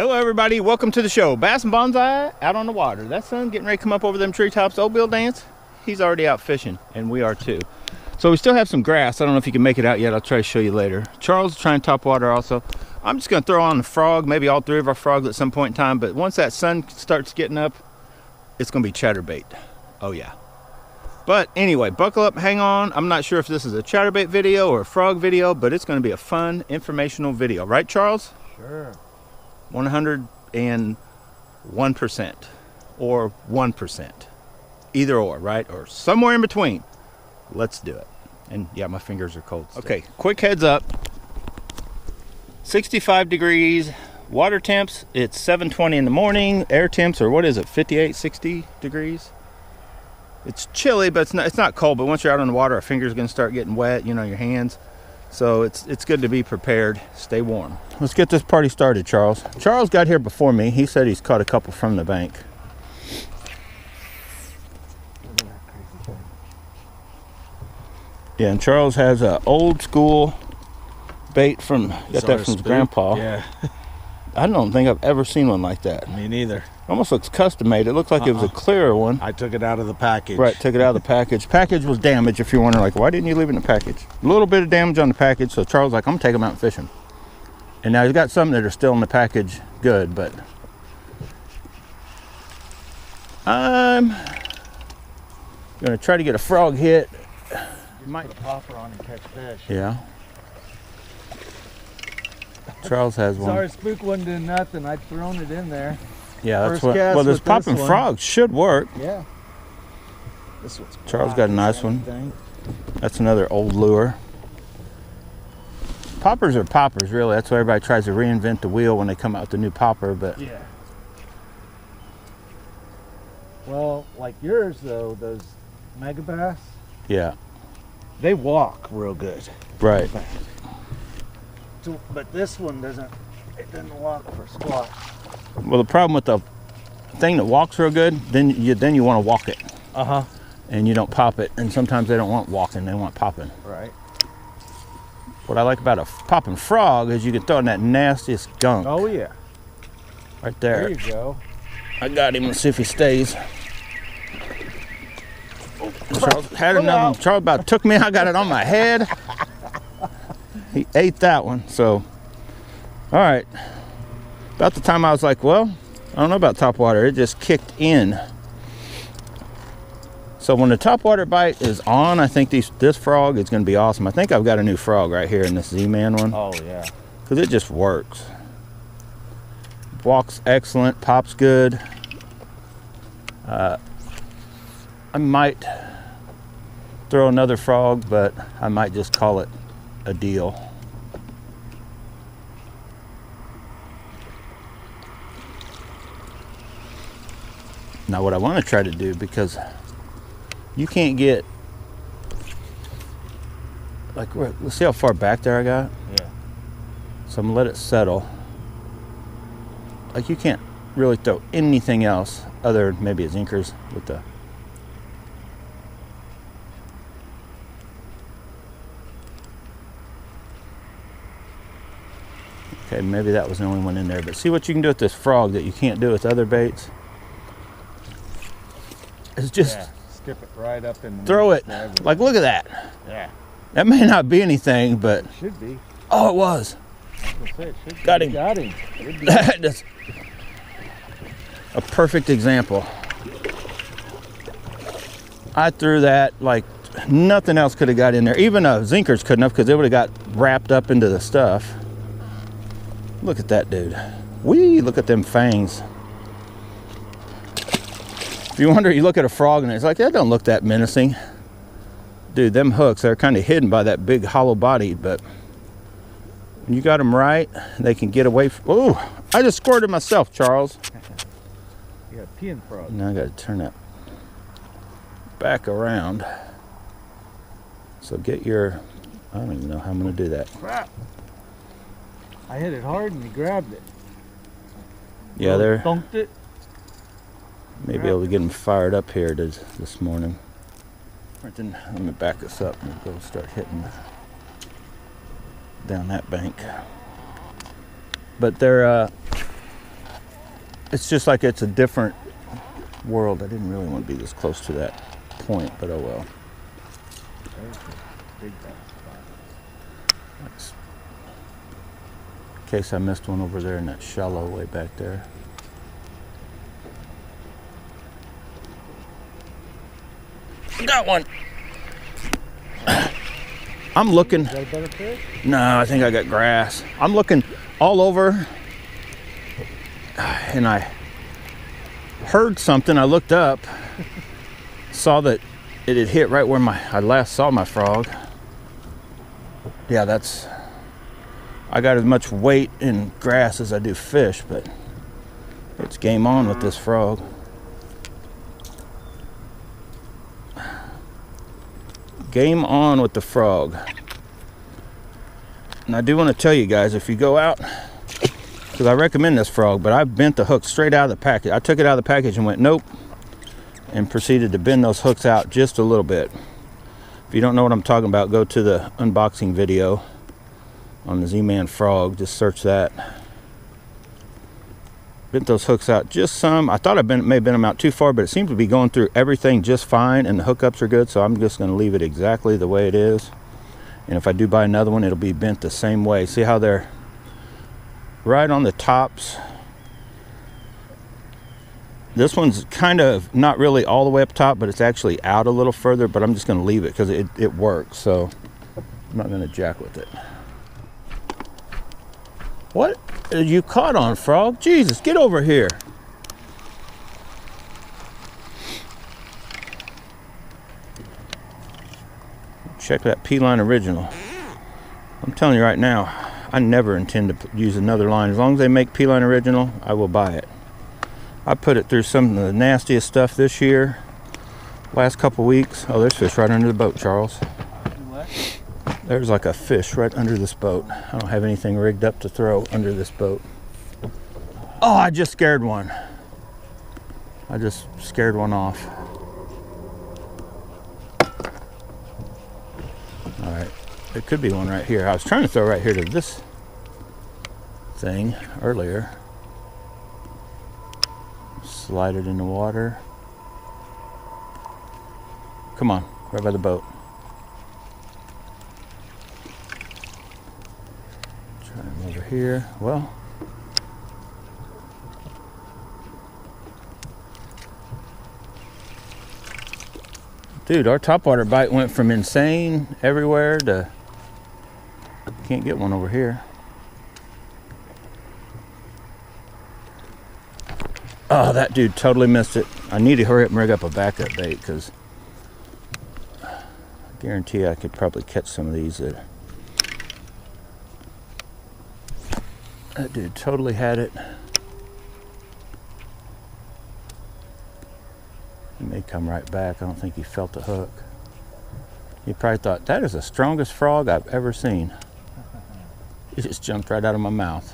Hello everybody, welcome to the show. Bass and Bonsai out on the water. That sun getting ready to come up over them treetops. Old Bill Dance, he's already out fishing, and we are too. So we still have some grass. I don't know if you can make it out yet. I'll try to show you later. Charles is trying Topwater also. I'm just gonna throw on the frog, maybe all three of our frogs at some point in time, but once that sun starts getting up, it's gonna be chatterbait. Oh yeah. But anyway, buckle up, hang on. I'm not sure if this is a chatterbait video or a frog video, but it's gonna be a fun, informational video. Right, Charles? Sure. 101% or 1%. Either or, right? Or somewhere in between. Let's do it. And yeah, my fingers are cold still. Okay, quick heads up. 65 degrees. Water temps, it's 7:20 in the morning. Air temps, or what is it, 58, 60 degrees? It's chilly, but it's not cold. But once you're out on the water, our fingers are going to start getting wet, you know, your hands. So it's good to be prepared. Stay warm. Let's get this party started, Charles. Charles got here before me. He said he's caught a couple from the bank. Yeah, and Charles has a old school bait from, got that from his grandpa. Yeah. I don't think I've ever seen one like that. Me neither. Almost looks custom made. It looks like it was a clearer one. I took it out of the package. Right, took it out of the package. Package was damaged, if you're wondering, like, why didn't you leave it in the package? A little bit of damage on the package, so Charles was like, I'm taking them out and fishing. And now he's got some that are still in the package good, but I'm gonna try to get a frog hit. You might put a popper on and catch fish. Yeah. Charles has one. Sorry, spook wasn't doing nothing. I'd thrown it in there. Yeah, that's First what. cast Well, this with popping this one. frogs should work. Yeah. This one's Charles got a nice one. That's another old lure. Poppers are poppers, really. That's why everybody tries to reinvent the wheel when they come out with the new popper. But yeah. Well, like yours though, those mega bass, yeah, they walk real good. right. But this one doesn't. It doesn't walk for squat. Well, the problem with the thing that walks real good, then you want to walk it, and you don't pop it. And sometimes they don't want walking; they want popping. Right. What I like about a popping frog is you can throw in that nastiest gunk. Oh yeah. Right there. There you go. I got him. Let's see if he stays. Charles had another one. Charles about took me. I got it on my head. He ate that one. So, all right. About the time I was like, well, I don't know about Topwater. It just kicked in. So when the Topwater bite is on, I think this frog is going to be awesome. I think I've got a new frog right here in this Z-Man one. Oh yeah. Because it just works. Walks excellent. Pops good. I might throw another frog, but I might just call it a deal. Now what I want to try to do, because you can't get, like, let's see how far back there I got. Yeah. So I'm gonna let it settle. Like, you can't really throw anything else other than maybe a zinkers with the. Okay, maybe that was the only one in there, but see what you can do with this frog that you can't do with other baits. It's just skip it right up in the throw it. Like, look at that. Yeah. That may not be anything, but Should be. oh, it was. Got him. Got him. That is a perfect example. I threw that like nothing else could have got in there. Even zinkers couldn't have, because it would have got wrapped up into the stuff. Look at that dude. Whee, look at them fangs. If you wonder, you look at a frog and it's like, that don't look that menacing. Dude, them hooks, they're kind of hidden by that big hollow body, but when you got them right, they can get away from. Oh, I just squirted myself, Charles. You got peeing frog. Now I got to turn that back around. So get your, I don't even know how I'm going to do that. Crap. I hit it hard and he grabbed it. Yeah, they're Thunked it. maybe able to get them fired up here this morning. Right then, let me back this up and go start hitting down that bank. But they're it's just like it's a different world. I didn't really want to be this close to that point, but oh well. Big bass spot. In case I missed one over there in that shallow way back there. Got one. I'm looking. Is that a better fish? No, I think I got grass. I'm looking all over, and I heard something. I looked up, saw that it had hit right where I last saw my frog. Yeah, I got as much weight in grass as I do fish, but it's game on with this frog. Game on with the frog. And I do want to tell you guys, if you go out, because I recommend this frog, but I bent the hook straight out of the package. I took it out of the package and went nope, and proceeded to bend those hooks out just a little bit. If you don't know what I'm talking about, go to the unboxing video on the Z-Man frog. Just search that. Bent those hooks out just some. I thought I may have bent them out too far, but it seems to be going through everything just fine, and the hookups are good, so I'm just going to leave it exactly the way it is. And if I do buy another one, it'll be bent the same way. See how they're right on the tops? This one's kind of not really all the way up top, but it's actually out a little further, but I'm just going to leave it because it works, so I'm not going to jack with it. What are you caught on, frog? Jesus, get over here. Check that P-line original. I'm telling you right now, I never intend to use another line. As long as they make P-line original, I will buy it. I put it through some of the nastiest stuff this year. Last couple weeks. Oh, there's fish right under the boat, Charles. What? There's like a fish right under this boat. I don't have anything rigged up to throw under this boat. Oh, I just scared one. I just scared one off. All right, there could be one right here. I was trying to throw right here to this thing earlier. Slide it in the water. Come on, right by the boat. Try him over here. Well, dude, our topwater bite went from insane everywhere to can't get one over here. Oh, that dude totally missed it. I need to hurry up and rig up a backup bait because I guarantee I could probably catch some of these. That dude totally had it. He may come right back. I don't think he felt the hook. He probably thought, that is the strongest frog I've ever seen. He just jumped right out of my mouth.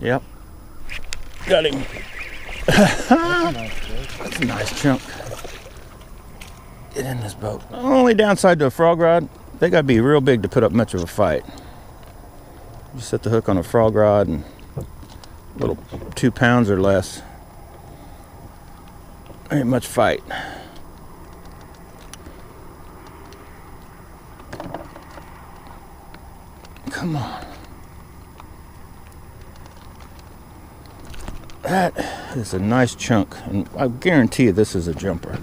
Yep. Got him. That's a nice chunk. Get in this boat. Only downside to a frog rod, they gotta be real big to put up much of a fight. You set the hook on a frog rod and a little 2 pounds or less. Ain't much fight. Come on. That is a nice chunk, and I guarantee you this is a jumper.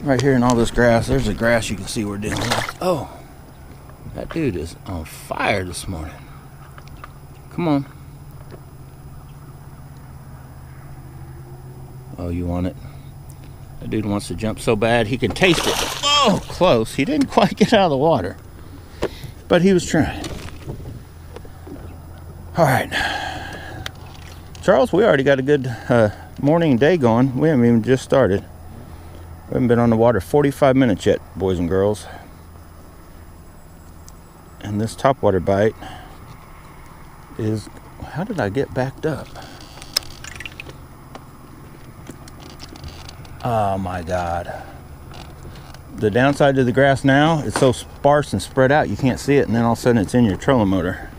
Right here in all this grass, there's the grass you can see we're dealing with. Oh, that dude is on fire this morning. Come on. Oh, you want it? That dude wants to jump so bad he can taste it. Oh, close. He didn't quite get out of the water, but he was trying. All right. Charles, we already got a good morning and day going. We haven't even just started. We haven't been on the water 45 minutes yet, boys and girls. And this topwater bite is... How did I get backed up? Oh my God. The downside to the grass now, it's so sparse and spread out you can't see it, and then all of a sudden it's in your trolling motor.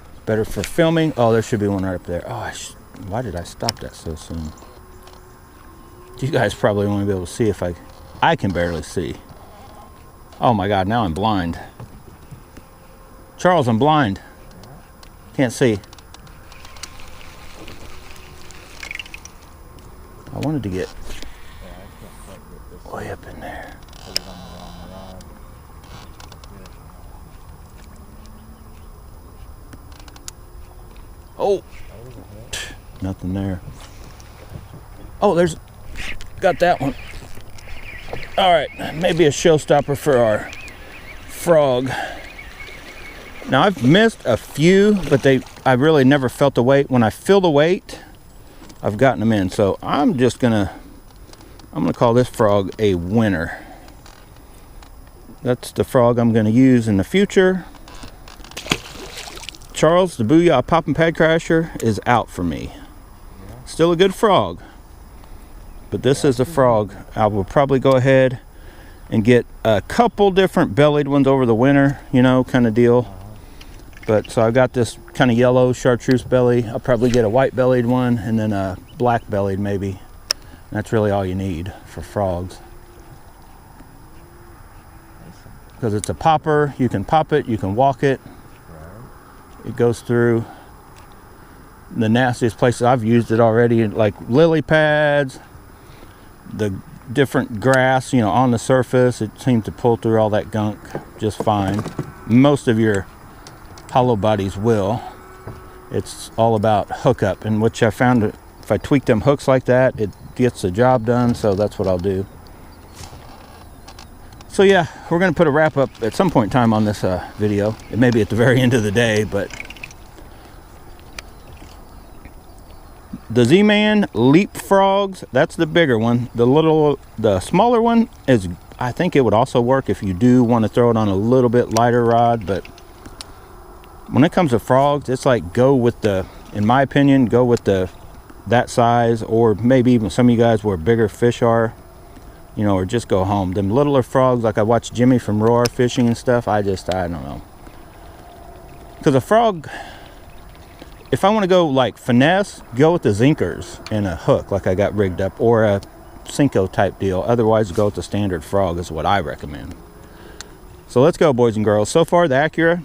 It's better for filming. Oh, there should be one right up there. Oh, why did I stop that so soon? You guys probably won't be able to see if I can barely see. Oh my God, now I'm blind. Charles, I'm blind. Can't see. I wanted to get way up in there. Oh, nothing there. Oh, got that one. All right, maybe a showstopper for our frog. Now I've missed a few, but I really never felt the weight. When I feel the weight, I've gotten them in. So I'm gonna call this frog a winner. That's the frog I'm gonna use in the future. Charles, the Booyah Poppin' Pad Crasher is out for me. Still a good frog, but this is a frog. I will probably go ahead and get a couple different bellied ones over the winter, you know, kind of deal. But so I've got this kind of yellow chartreuse belly. I'll probably get a white bellied one and then a black bellied maybe. That's really all you need for frogs. Because it's a popper, you can pop it, you can walk it. It goes through the nastiest places. I've used it already, like lily pads, the different grass, you know, on the surface. It seems to pull through all that gunk just fine. Most of your hollow bodies will. It's all about hookup, and which I found if I tweak them hooks like that, it gets the job done. So that's what I'll do. So yeah, we're gonna put a wrap up at some point in time on this video. It may be at the very end of the day, but the Z-Man Leap Frogs, that's the bigger one. The smaller one is, I think it would also work if you do want to throw it on a little bit lighter rod, but when it comes to frogs, it's like in my opinion, go with that size, or maybe even some of you guys where bigger fish are, you know, or just go home. Them littler frogs, like I watched Jimmy from Roar fishing and stuff, I don't know. Because a frog, if I want to go like finesse, go with the zinkers and a hook like I got rigged up, or a Cinco type deal. Otherwise, go with the standard frog is what I recommend. So let's go, boys and girls. So far, the Acura,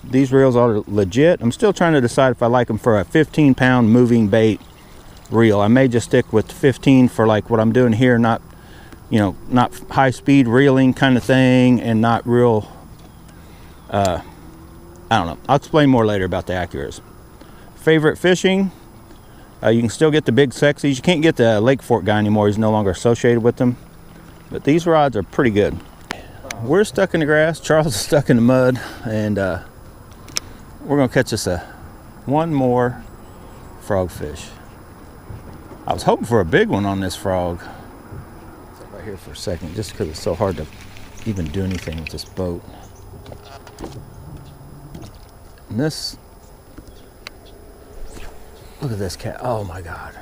these reels are legit. I'm still trying to decide if I like them for a 15-pound moving bait reel. I may just stick with 15 for like what I'm doing here, not, you know, not high-speed reeling kind of thing, and not real, I don't know. I'll explain more later about the Acuras. Favorite fishing, you can still get the big sexies. You can't get the Lake Fork guy anymore. He's no longer associated with them. But these rods are pretty good. We're stuck in the grass. Charles is stuck in the mud, and we're gonna catch us one more frog fish. I was hoping for a big one on this frog. Stop right here for a second, just because it's so hard to even do anything with this boat. And this, look at this cat. Oh my God.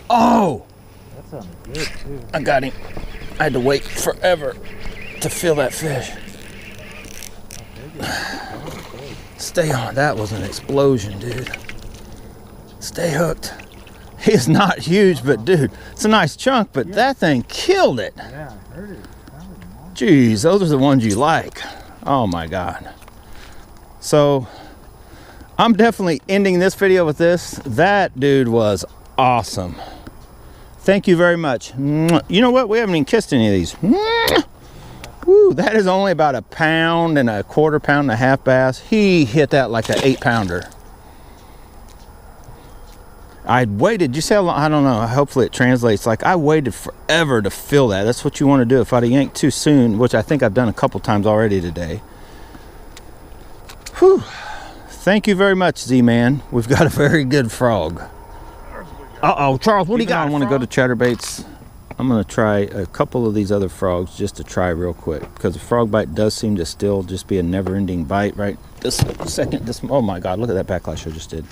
Oh! That sounded good too. I got him. I had to wait forever to feel that fish. Stay on. That was an explosion, dude. Stay hooked. He is not huge, but dude, it's a nice chunk, but yeah, that thing killed it. Yeah, I heard it. Jeez, those are the ones you like. Oh my God. So I'm definitely ending this video with this. That dude was awesome. Thank you very much. You know what? We haven't even kissed any of these. Woo, that is only about 1.25 pounds and a 1/4 pound and a half bass. He hit that like an 8-pounder. I waited, you say, I don't know, hopefully it translates. Like, I waited forever to fill that. That's what you want to do. If I'd have yanked too soon, which I think I've done a couple times already today. Whew. Thank you very much, Z-Man. We've got a very good frog. Uh-oh, Charles, what do you got? I want to go to chatterbaits. I'm going to try a couple of these other frogs just to try real quick, because the frog bite does seem to still just be a never-ending bite right this second. Oh my God, look at that backlash I just did.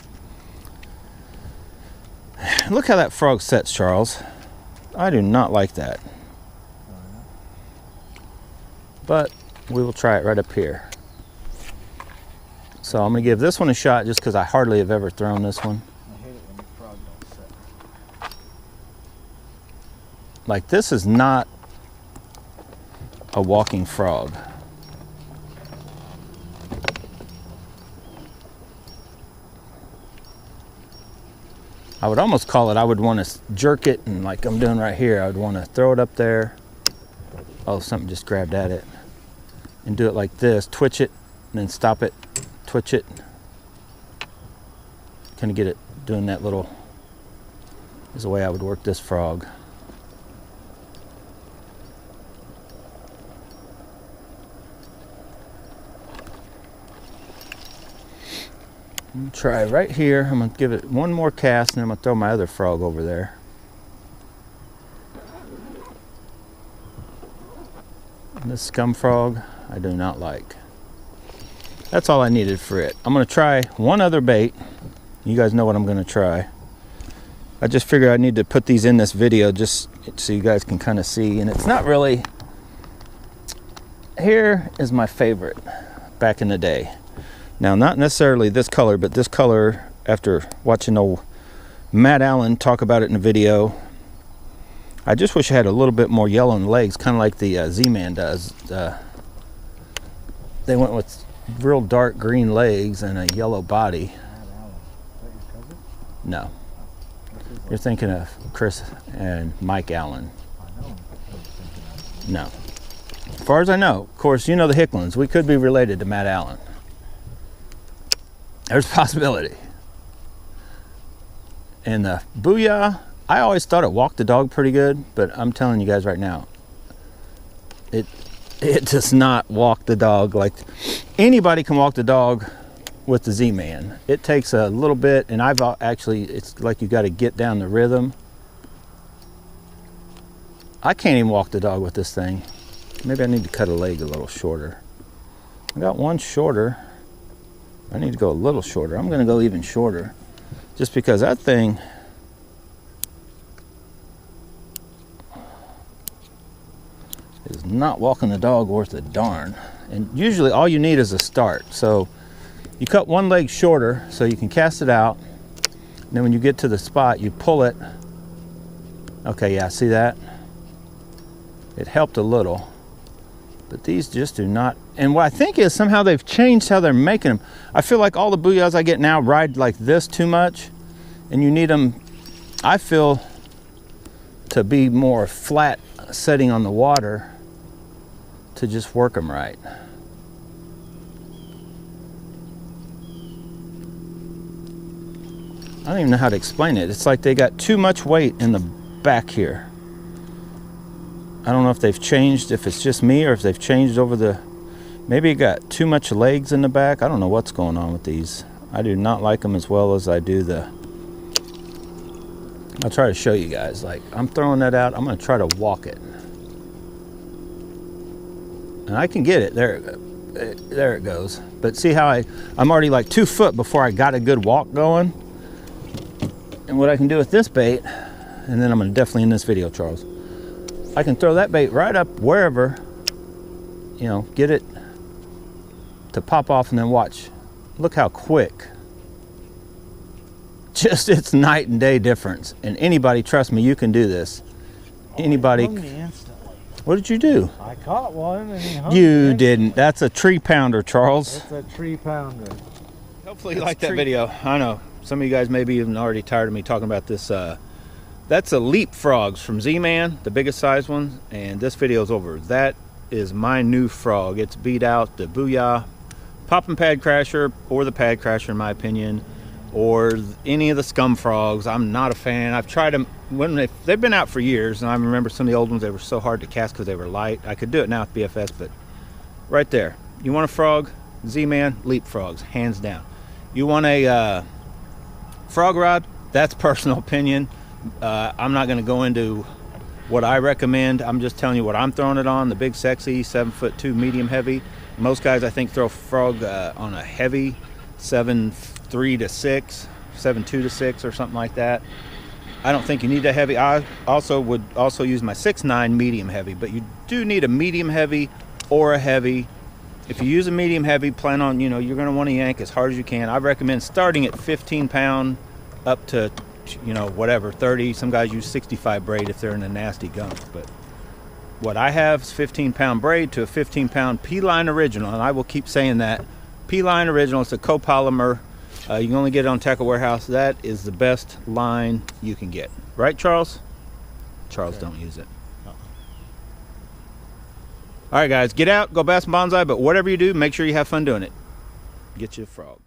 Look how that frog sets, Charles. I do not like that. but we will try it right up here. So I'm gonna give this one a shot just because I hardly have ever thrown this one. I hate it when the frog don't set. Like, this is not a walking frog. I would almost call it, I would want to jerk it, and like I'm doing right here, I would want to throw it up there. Oh, something just grabbed at it. And do it like this, twitch it, and then stop it, twitch it. Kind of get it doing that little, is the way I would work this frog. I'm gonna try right here. I'm gonna give it one more cast, and then I'm gonna throw my other frog over there. And this scum frog, I do not like. That's all I needed for it. I'm gonna try one other bait. You guys know what I'm gonna try. I just figured I need to put these in this video just so you guys can kind of see. And it's not really, here is my favorite back in the day. Now, not necessarily this color, but this color, after watching old Matt Allen talk about it in a video, I just wish I had a little bit more yellow in the legs, kind of like the Z-Man does. They went with real dark green legs and a yellow body. No. You're thinking of Chris and Mike Allen. No. As far as I know, of course, you know the Hicklins. We could be related to Matt Allen. There's a possibility. And the Booyah, I always thought it walked the dog pretty good, but I'm telling you guys right now, it does not walk the dog. Like, anybody can walk the dog with the Z-Man. It takes a little bit, and I've actually, it's like you got to get down the rhythm. I can't even walk the dog with this thing. Maybe I need to cut a leg a little shorter. I got one shorter. I need to go a little shorter. I'm gonna go even shorter, just because that thing is not walking the dog worth a darn. And usually all you need is a start. So you cut one leg shorter so you can cast it out. And then when you get to the spot, you pull it. Okay, yeah, see that? It helped a little. But these just do not. And what I think is somehow they've changed how they're making them. I feel like all the Booyahs I get now ride like this too much. And you need them, I feel, to be more flat setting on the water to just work them right. I don't even know how to explain it. It's like they got too much weight in the back here. I don't know if they've changed, if it's just me or if they've changed over the, maybe it got too much legs in the back. I don't know what's going on with these. I do not like them as well as I do the, I'll try to show you guys. Like, I'm throwing that out, I'm gonna try to walk it. And I can get it, there it goes. But see how I'm already like 2 foot before I got a good walk going. And what I can do with this bait, and then I'm gonna definitely end this video, Charles. I can throw that bait right up wherever, you know, get it to pop off, and then watch. Look how quick. Just, it's night and day difference. And anybody, trust me, you can do this. Anybody. He hung me instantly. What did you do? I caught one and he hung me. You didn't. That's a tree pounder, Charles. It's a tree pounder. Hopefully you liked that video. I know some of you guys may be even already tired of me talking about this. That's a Leap Frogz from Z-Man, the biggest size one, and this video is over. That is my new frog. It's beat out the Booyah Poppin' Pad Crasher, or the Pad Crasher in my opinion, or any of the scum frogs. I'm not a fan. I've tried them when they've been out for years, and I remember some of the old ones, they were so hard to cast because they were light. I could do it now with BFS, but right there. You want a frog? Z-Man, Leap Frogz, hands down. You want a frog rod? That's personal opinion. I'm not going to go into what I recommend. I'm just telling you what I'm throwing it on. The Big Sexy 7'2" medium heavy. Most guys I think throw frog on a heavy 7'3" to 6, 7'2" to 6 or something like that. I don't think you need a heavy. I also would use my 6'9" medium heavy, but you do need a medium heavy or a heavy. If you use a medium heavy, plan on, you're going to want to yank as hard as you can. I recommend starting at 15 pound up to, whatever, 30. Some guys use 65 braid if they're in a nasty gunk. But what I have is 15 pound braid to a 15 pound P-line original. And I will keep saying that. P-line original, it's a copolymer. You can only get it on Tackle Warehouse. That is the best line you can get. Right, Charles? Charles don't use it. All right, guys, get out, go bass and bonsai, but whatever you do, make sure you have fun doing it. Get you a frog.